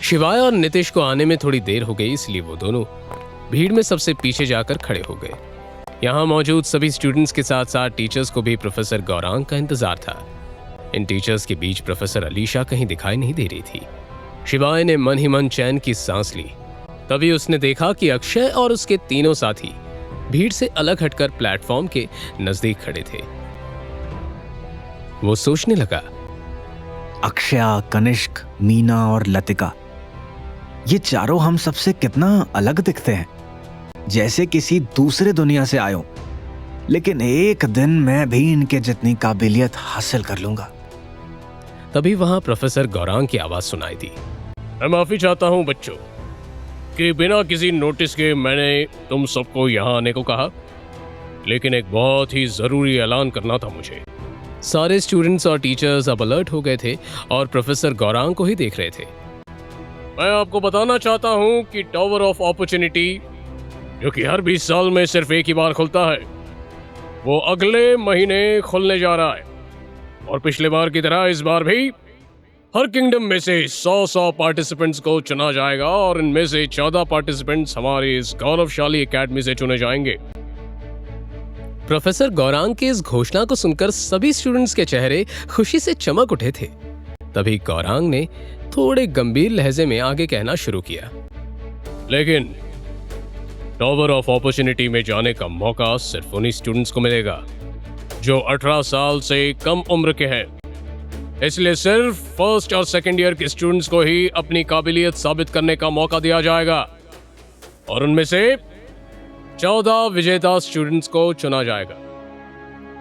शिवाय और नितिश को आने में थोड़ी देर हो गई, इसलिए वो दोनों भीड़ में सबसे पीछे जाकर खड़े हो गए। यहाँ मौजूद सभी स्टूडेंट्स के साथ साथ टीचर्स को भी प्रोफेसर गौरांग का इंतजार था। इन टीचर्स के बीच प्रोफेसर अलीशा कहीं दिखाई नहीं दे रही थी। शिवाय ने मन ही मन चैन की सांस ली। तभी उसने देखा कि अक्षय और उसके तीनों साथी भीड़ से अलग हटकर प्लेटफॉर्म के नजदीक खड़े थे। वो सोचने लगा, अक्षय, कनिष्क, मीना और लतिका, ये चारों हम सबसे कितना अलग दिखते हैं, जैसे किसी दूसरे दुनिया से आए हों। लेकिन एक दिन मैं भी इनके जितनी काबिलियत हासिल कर लूंगा। तभी वहां प्रोफेसर गौरांग की आवाज सुनाई दी। मैं माफी चाहता हूं बच्चों कि बिना किसी नोटिस के मैंने तुम सबको यहाँ आने को कहा, लेकिन एक बहुत ही जरूरी ऐलान करना था मुझे। सारे स्टूडेंट्स और टीचर्स अब अलर्ट हो गए थे और प्रोफेसर गौरांग को ही देख रहे थे। मैं आपको बताना चाहता हूं कि टावर ऑफ अपॉर्चुनिटी, जो कि हर 20 साल में सिर्फ एक ही बार खुलता है, वो अगले महीने खुलने जा रहा है। और पिछले बार की तरह इस बार भी हर किंगडम में से 100 पार्टिसिपेंट्स को चुना जाएगा और इनमें से 14 पार्टिसिपेंट्स हमारी इस गौरवशाली एकेडमी से चुने जाएंगे। प्रोफेसर गौरांग की इस घोषणा को सुनकर सभी स्टूडेंट्स के चेहरे खुशी से चमक उठे थे। तभी गौरांग ने थोड़े गंभीर लहजे में आगे कहना शुरू किया, लेकिन टावर ऑफ अपॉर्चुनिटी में जाने का मौका सिर्फ उन्हीं स्टूडेंट्स को मिलेगा जो 18 साल से कम उम्र के हैं। इसलिए सिर्फ फर्स्ट और सेकंड ईयर के स्टूडेंट्स को ही अपनी काबिलियत साबित करने का मौका दिया जाएगा और उनमें से 14 विजेता स्टूडेंट्स को चुना जाएगा।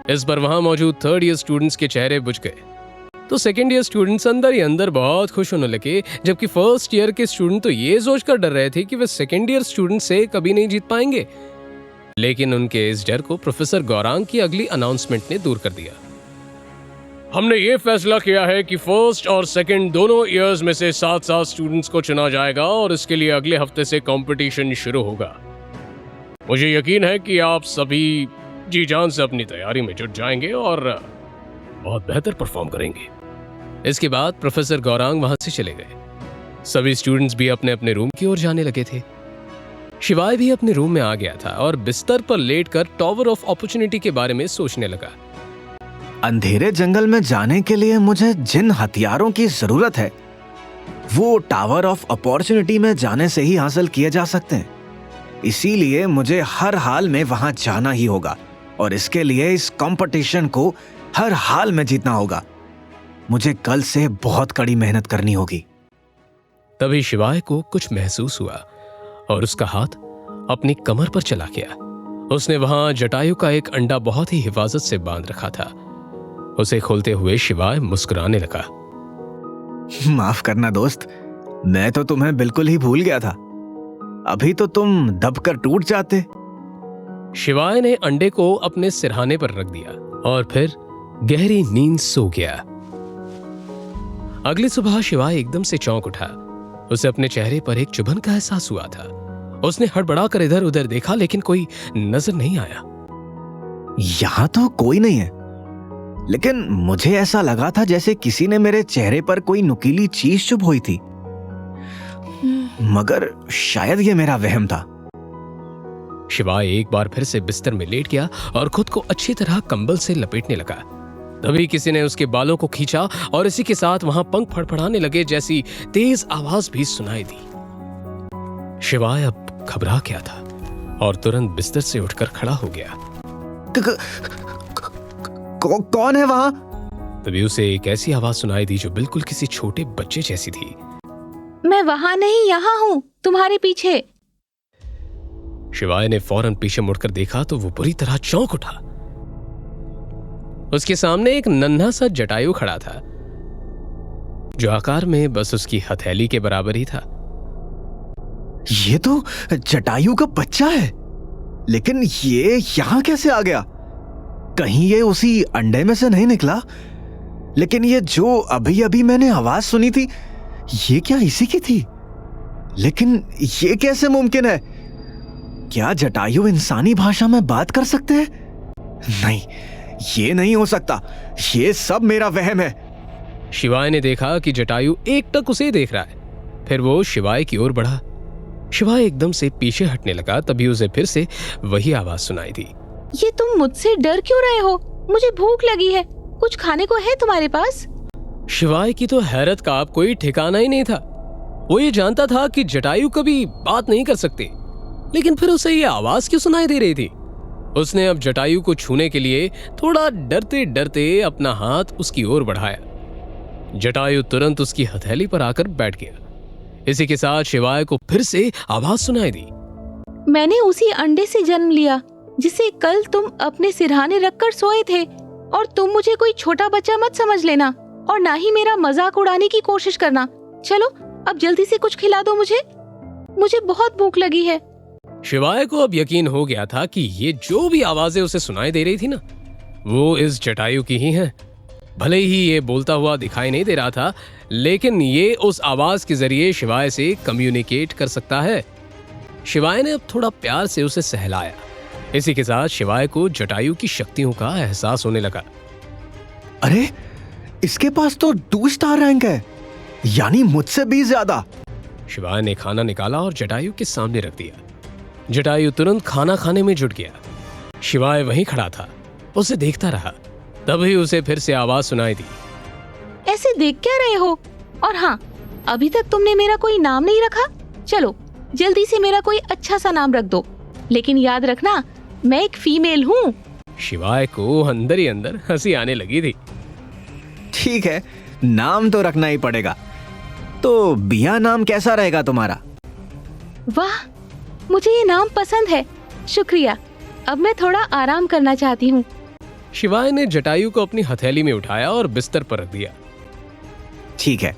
इस पर वहां मौजूद थर्ड ईयर स्टूडेंट्स के चेहरे बुझ गए, तो सेकंड ईयर स्टूडेंट्स अंदर ही अंदर बहुत खुश होने लगे, जबकि फर्स्ट ईयर के स्टूडेंट तो ये सोचकर डर रहे थे कि वे सेकंड ईयर स्टूडेंट से कभी नहीं जीत पाएंगे। लेकिन उनके इस डर को प्रोफेसर गौरांग की अगली अनाउंसमेंट ने दूर कर दिया। हमने ये फैसला किया है कि फर्स्ट और सेकंड दोनों ईयर्स में से 7 स्टूडेंट्स को चुना जाएगा और इसके लिए अगले हफ्ते से कंपटीशन शुरू होगा। मुझे यकीन है कि आप सभी जी जान से अपनी तैयारी में जुट जाएंगे और बहुत बेहतर परफॉर्म करेंगे। इसके बाद प्रोफेसर गौरांग वहां से चले गए। सभी स्टूडेंट्स भी अपने अपने रूम की ओर जाने लगे थे। शिवाय भी अपने रूम में आ गया था और बिस्तर पर लेटकर टावर ऑफ अपॉर्चुनिटी के बारे में सोचने लगा। अंधेरे जंगल में जाने के लिए मुझे जिन हथियारों की जरूरत है वो टावर ऑफ अपॉर्चुनिटी में जाने से ही हासिल किए जा सकते हैं। इसीलिए मुझे हर हाल में वहां जाना ही होगा और इसके लिए इस कंपटीशन को हर हाल में जीतना होगा। मुझे कल से बहुत कड़ी मेहनत करनी होगी। तभी शिवाय को कुछ महसूस हुआ और उसका हाथ अपनी कमर पर चला गया। उसने वहां जटायु का एक अंडा बहुत ही हिफाजत से बांध रखा था। उसे खोलते हुए शिवाय मुस्कुराने लगा। माफ करना दोस्त, मैं तो तुम्हें बिल्कुल ही भूल गया था। अभी तो तुम दबकर टूट जाते। शिवाय ने अंडे को अपने सिरहाने पर रख दिया और फिर गहरी नींद सो गया। अगली सुबह शिवाय एकदम से चौंक उठा। उसे अपने चेहरे पर एक चुभन का एहसास हुआ था। उसने हड़बड़ाकर इधर उधर देखा, लेकिन कोई नजर नहीं आया। यहां तो कोई नहीं है, लेकिन मुझे ऐसा लगा था जैसे किसी ने मेरे चेहरे पर कोई नुकीली चीज चुभोई थी। मगर शायद ये मेरा वहम था। शिवाय एक बार फिर से बिस्तर में लेट गया और खुद को अच्छी तरह कंबल से लपेटने लगा। तभी किसी ने उसके बालों को खींचा और इसी के साथ वहां पंख फड़फड़ाने लगे जैसी तेज आवाज भी सुनाई दी। शिवाय अब घबरा गया था और तुरंत बिस्तर से उठकर खड़ा हो गया। कौन है वहां? तभी उसे एक ऐसी आवाज सुनाई दी जो बिल्कुल किसी छोटे बच्चे जैसी थी। मैं वहां नहीं, यहाँ हूँ, तुम्हारे पीछे। शिवाय ने फौरन पीछे मुड़कर देखा तो वो बुरी तरह चौंक उठा। उसके सामने एक नन्हा सा जटायु खड़ा था जो आकार में बस उसकी हथेली के बराबर ही था। ये तो जटायु का बच्चा है, लेकिन ये यहां कैसे आ गया? कहीं ये उसी अंडे में से नहीं निकला? लेकिन ये जो अभी अभी मैंने आवाज सुनी थी, ये क्या इसी की थी? लेकिन ये कैसे मुमकिन है? क्या जटायु इंसानी भाषा में बात कर सकते हैं? नहीं, ये नहीं हो सकता। ये सब मेरा वहम है। शिवाय ने देखा कि जटायु एकटक उसे देख रहा है। फिर वो शिवाय की ओर बढ़ा। शिवाय एकदम से पीछे हटने लगा, तभी उसे फिर से वही आवाज सुनाई दी। ये तुम मुझसे डर क्यों रहे हो? मुझे भूख लगी है, कुछ खाने को है तुम्हारे पास? शिवाय की तो हैरत का अब कोई ठिकाना ही नहीं था। वो ये जानता था कि जटायु कभी बात नहीं कर सकते, लेकिन फिर उसे ये आवाज क्यों सुनाई दे रही थी? उसने अब जटायु को छूने के लिए थोड़ा डरते डरते अपना हाथ उसकी ओर बढ़ाया। जटायु तुरंत उसकी हथेली पर आकर बैठ गया। इसी के साथ शिवाय को फिर से आवाज सुनाई दी। मैंने उसी अंडे से जन्म लिया जिसे कल तुम अपने सिरहाने रखकर सोए थे, और तुम मुझे कोई छोटा बच्चा मत समझ लेना और ना ही मेरा मजाक उड़ाने की कोशिश करना। चलो अब जल्दी से कुछ खिला दो मुझे बहुत भूख लगी है। शिवाय को अब यकीन हो गया था कि ये जो भी आवाजें उसे सुनाई दे रही थी ना, वो इस जटायु की ही हैं। भले ही ये बोलता हुआ दिखाई नहीं दे रहा था, लेकिन ये उस आवाज के जरिए शिवाय से कम्युनिकेट कर सकता है। शिवाय ने अब थोड़ा प्यार से उसे सहलाया। इसी के साथ शिवाय को जटायु की शक्तियों का एहसास होने लगा। अरे, इसके पास तो 2 स्टार रैंक है, यानी मुझसे भी ज्यादा। शिवाय ने खाना निकाला और जटायु के सामने रख दिया। जटायु तुरंत खाना खाने में जुट गया। शिवाय वहीं खड़ा था, उसे देखता रहा। तभी उसे फिर से आवाज सुनाई दी। ऐसे देख क्या रहे हो? और हाँ, अभी तक तुमने मेरा कोई नाम नहीं रखा। चलो जल्दी से मेरा कोई अच्छा सा नाम रख दो, लेकिन याद रखना मैं एक फीमेल हूँ। शिवाय को अंदर ही अंदर हंसी आने लगी थी। ठीक है, नाम तो रखना ही पड़ेगा। तो बिया नाम कैसा रहेगा तुम्हारा? वाह, मुझे ये नाम पसंद है, शुक्रिया। अब मैं थोड़ा आराम करना चाहती हूँ। शिवाय ने जटायु को अपनी हथेली में उठाया और बिस्तर पर रख दिया। ठीक है,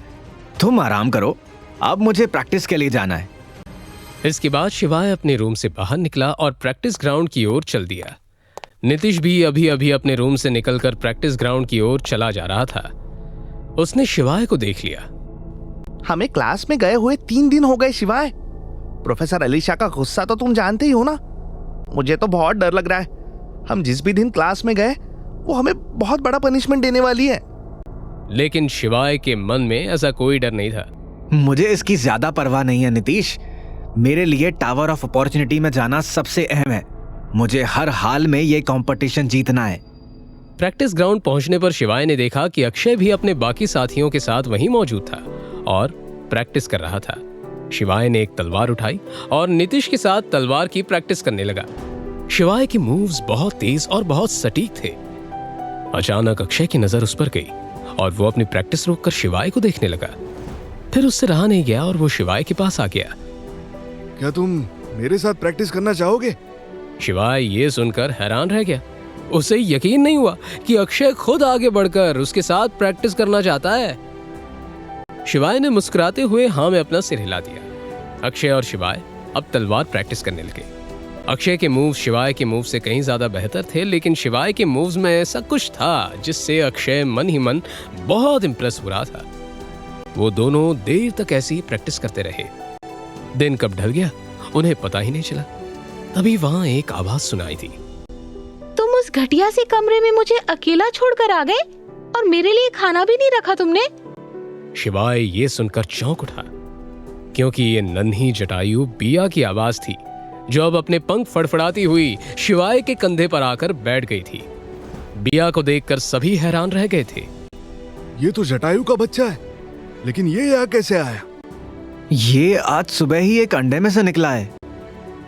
तुम आराम करो, अब मुझे प्रैक्टिस के लिए जाना है। इसके बाद शिवाय अपने रूम से बाहर निकला और प्रैक्टिस ग्राउंड की ओर चल दिया। नीतीश भी अभी अभी अपने रूम से निकलकर प्रैक्टिस ग्राउंड की ओर चला जा रहा था। उसने शिवाय को देख लिया। हमें क्लास में गए हुए 3 दिन हो गए शिवाय। प्रोफेसर अलीशा का गुस्सा तो तुम जानते ही हो ना। मुझे तो बहुत डर लग रहा है। हम जिस भी दिन क्लास में गए वो हमें बहुत बड़ा पनिशमेंट देने वाली है। लेकिन शिवाय के मन में ऐसा कोई डर नहीं था। मुझे इसकी ज्यादा परवाह नहीं है नीतीश। मेरे लिए टावर ऑफ अपॉर्चुनिटी में जाना सबसे अहम है। मुझे हर हाल में ये कंपटीशन जीतना है। प्रैक्टिस ग्राउंड पहुंचने पर शिवाय ने देखा कि अक्षय भी अपने बाकी साथियों के साथ वहीं मौजूद था और प्रैक्टिस कर रहा था। शिवाय ने एक तलवार उठाई और नीतीश के साथ तलवार की प्रैक्टिस करने लगा। शिवाय के मूव्स बहुत तेज और बहुत सटीक थे। अचानक अक्षय की नजर उस पर गई और वो अपनी प्रैक्टिस रोककर शिवाय को देखने लगा। फिर उससे रहा नहीं गया और वो शिवाय के पास आ गया। क्या तुम मेरे साथ प्रैक्टिस करना चाहोगे? शिवाय ये सुनकर हैरान रह गया। उसे यकीन नहीं हुआ कि अक्षय खुद आगे बढ़कर उसके साथ प्रैक्टिस करना चाहता है। शिवाय ने मुस्कुराते हुए हाँ में अपना सिर हिला दिया। अक्षय और शिवाय अब तलवार प्रैक्टिस करने लगे। अक्षय के मूव्स शिवाय के मूव से कहीं ज्यादा बेहतर थे, लेकिन शिवाय के मूव्स में ऐसा कुछ था जिससे अक्षय मन ही मन बहुत इंप्रेस हो रहा था। वो दोनों देर तक ऐसी ही प्रैक्टिस करते रहे। दिन कब ढल गया उन्हें पता ही नहीं चला। तभी वहां एक आवाज सुनाई दी। तुम उस घटिया से कमरे में मुझे अकेला छोड़कर आ गए और मेरे लिए खाना भी नहीं रखा तुमने। शिवाय ये सुनकर चौंक उठा, क्योंकि ये नन्ही जटायु बिया की आवाज थी जो अब अपने पंख फड़फड़ाती हुई शिवाय के कंधे पर आकर बैठ गई थी। बिया को देखकर सभी हैरान रह गए थे। ये तो जटायु का बच्चा है, लेकिन ये यहाँ कैसे आया? ये आज सुबह ही एक अंडे में से निकला है।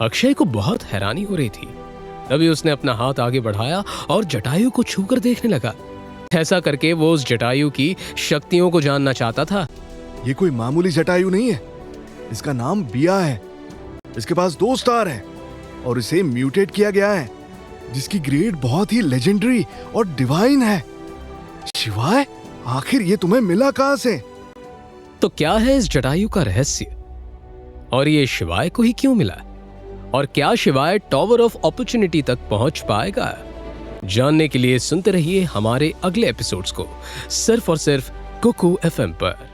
अक्षय को बहुत हैरानी हो रही थी। तभी उसने अपना हाथ आगे बढ़ाया और जटायु को छूकर देखने लगा। ऐसा करके वो उस जटायु की शक्तियों को जानना चाहता था। ये कोई मामूली जटायु नहीं है। इसका नाम बिया है। इसके पास 2 स्टार है और इसे म्यूटेट किया गया है, जिसकी ग्रेड बहुत ही लेजेंडरी और डिवाइन है। शिवाय, आखिर ये तुम्हें मिला कहां से? तो क्या है इस जटायु का रहस्य, और ये शिवाय को ही क्यों मिला, और क्या शिवाय टावर ऑफ अपॉर्चुनिटी तक पहुंच पाएगा? जानने के लिए सुनते रहिए हमारे अगले एपिसोड्स को सिर्फ और सिर्फ कुकू FM पर।